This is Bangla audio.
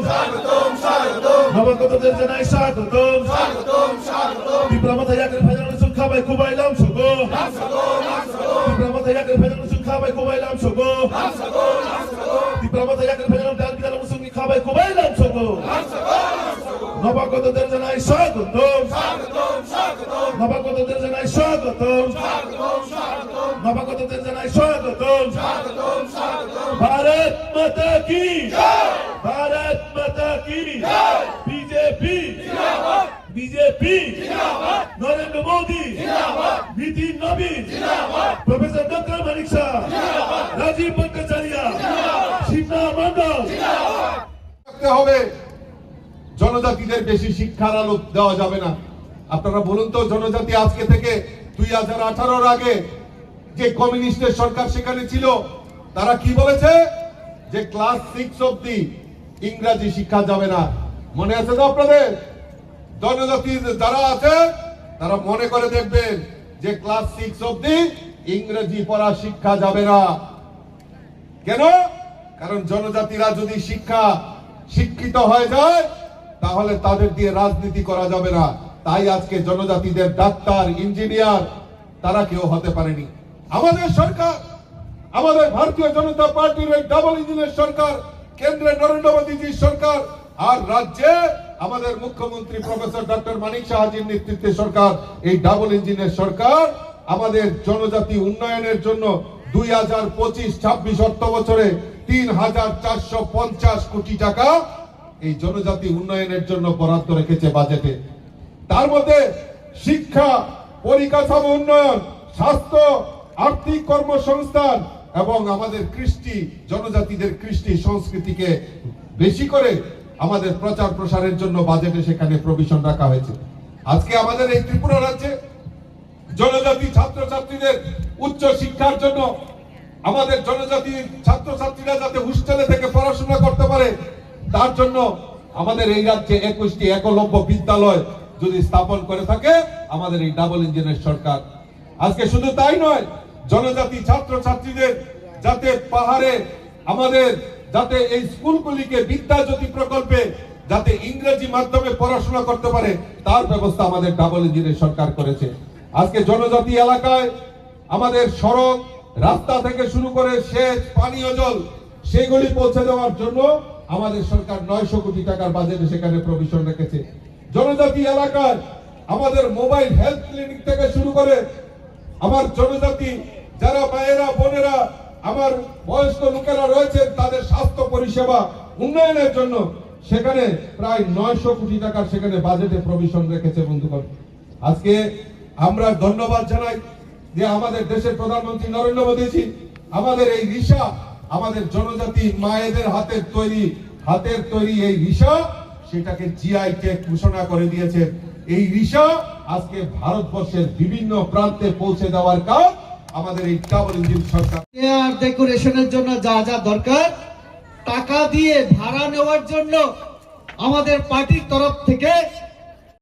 স্বাগতম স্বাগতম নবাগতদের জানাই স্বাগতম স্বাগতম স্বাগতম বিপ্লবতা ইয়াকের ভেজানো সুখা বাই কুবাইলাম সগো নামসগো নামসগো বিপ্লবতা ইয়াকের ভেজানো সুখা বাই কুবাইলাম সগো নামসগো নামসগো বিপ্লবতা ইয়াকের ভেজানো ডাল বিদালাম সুখি খাবাই কুবাইলাম সগো নামসগো নামসগো নবাগতদের জানাই স্বাগতম স্বাগতম স্বাগতম নবাগতদের জানাই স্বাগতম স্বাগতম স্বাগতম নবাগতদের জানাই স্বাগতম স্বাগতম স্বাগতম भारत माता की জয় भारत माता की জয় बीजेपी জিন্দাবাদ बीजेपी জিন্দাবাদ नरेंद्र मोदी জিন্দাবাদ नितिन नवीन জিন্দাবাদ प्रोफेसर डॉक्टर मानिक शाह জিন্দাবাদ राजीव भट्टाचार्य শিবনা মন্ডল রাখতে হবে। জনজাতিদের বেশি শিক্ষার আলো দেওয়া যাবে না। আপনারা বলুন তো, জনজাতি আজকে থেকে 2018 আগে যে কমিউনিস্টের সরকার সেখানে ছিল, তারা কি বলেছে যে ক্লাস 6 অবধি ইংরেজি শিক্ষা যাবে না। মনে আছে তো আপনাদের? জনজাতি যারা আছে তারা মনে করে দেখবেন যে ক্লাস 6 অবধি ইংরেজি পড়া শিক্ষা যাবে না। কেন? কারণ জনজাতিরা যদি শিক্ষিত হয়ে যায় তাহলে তাদের দিয়ে রাজনীতি করা যাবে না। তাই আজকে জনজাতিদের ডাক্তার, ইঞ্জিনিয়ার তারা কেউ হতে পারেনি। আমাদের সরকার, আমাদের ভারতীয় জনতা পার্টির এই ডাবল ইঞ্জিনের সরকার, কেন্দ্রে নরেন্দ্র মোদীজির সরকার, আর রাজ্যে আমাদের মুখ্যমন্ত্রী প্রফেসর ডক্টর মানিক সাহাজির নেতৃত্বে সরকার, এই ডাবল ইঞ্জিনের সরকার আমাদের জনজাতি উন্নয়নের জন্য 2025-26 অর্থ বছরে 3,450 কোটি টাকা এই জনজাতি উন্নয়নের জন্য বরাদ্দ রেখেছে বাজেটে। তার মধ্যে শিক্ষা, পরিকাঠামো উন্নয়ন, স্বাস্থ্য, আর্থিক কর্মসংস্থান এবং আমাদের কৃষ্টি, জনজাতিদের কৃষ্টি সংস্কৃতিকে বেশি করে আমাদের প্রচার প্রসারের জন্য বাজেটে সেখানে প্রভিশন রাখা হয়েছে। আজকে আমাদের এই ত্রিপুরা রাজ্যে জনজাতি ছাত্রছাত্রীদের উচ্চ শিক্ষার জন্য, আমাদের জনজাতি ছাত্রছাত্রীরা যাতে হোস্টেলে থেকে পড়াশোনা করতে পারে, তার জন্য আমাদের এই রাজ্যে 21টি একলব্য বিদ্যালয় যদি স্থাপন করে থাকে আমাদের এই ডাবল ইঞ্জিনের সরকার। আজকে শুধু তাই নয়, জনজাতি ছাত্রছাত্রীদের যাতে পাহাড়ে আমাদের যাতে এই স্কুলগুলিকে বিদ্যাজ্যোতি প্রকল্পে যাতে ইংরেজি মাধ্যমে পড়াশোনা করতে পারে তার ব্যবস্থা আমাদের ডাবল ইঞ্জিনের সরকার করেছে। আজকে জনজাতি এলাকায় আমাদের সড়ক, রাস্তা থেকে শুরু করে সেচ, পানীয় জল সেগুলি পৌঁছে দেওয়ার জন্য আমাদের সরকার 900 কোটি টাকার বাজেটে সেখানে প্রভিশন রেখেছে। জনজাতি এলাকায় আমাদের মোবাইল হেলথ ক্লিনিক থেকে শুরু করে আমার জনজাতি যারা মায়েরা, বোনেরা, আমার বয়স্ক লোকেরা রয়েছেন তাদের স্বাস্থ্য পরিষেবা উন্নয়নের জন্য সেখানে প্রায় 900 কোটি টাকার সেখানে বাজেটে প্রভিশন রেখেছে। বন্ধুগণ, আজকে আমরা ধন্যবাদ জানাই যে আমাদের দেশের প্রধানমন্ত্রী নরেন্দ্র মোদীজি আমাদের এই রিসা, আমাদের জনজাতি মায়েদের হাতের তৈরি এই রিসা, সেটাকে জিআই ট্যাগ ঘোষণা করে দিয়েছে। এই রিসা আজকে ভারতবর্ষের বিভিন্ন প্রান্তে পৌঁছে দেওয়ার কাজ আমাদের এই ডাবল ইঞ্জিন সরকার। আর ডেকোরেশনের জন্য যা যা দরকার টাকা দিয়ে ভাড়া নেওয়ার জন্য আমাদের পার্টির তরফ থেকে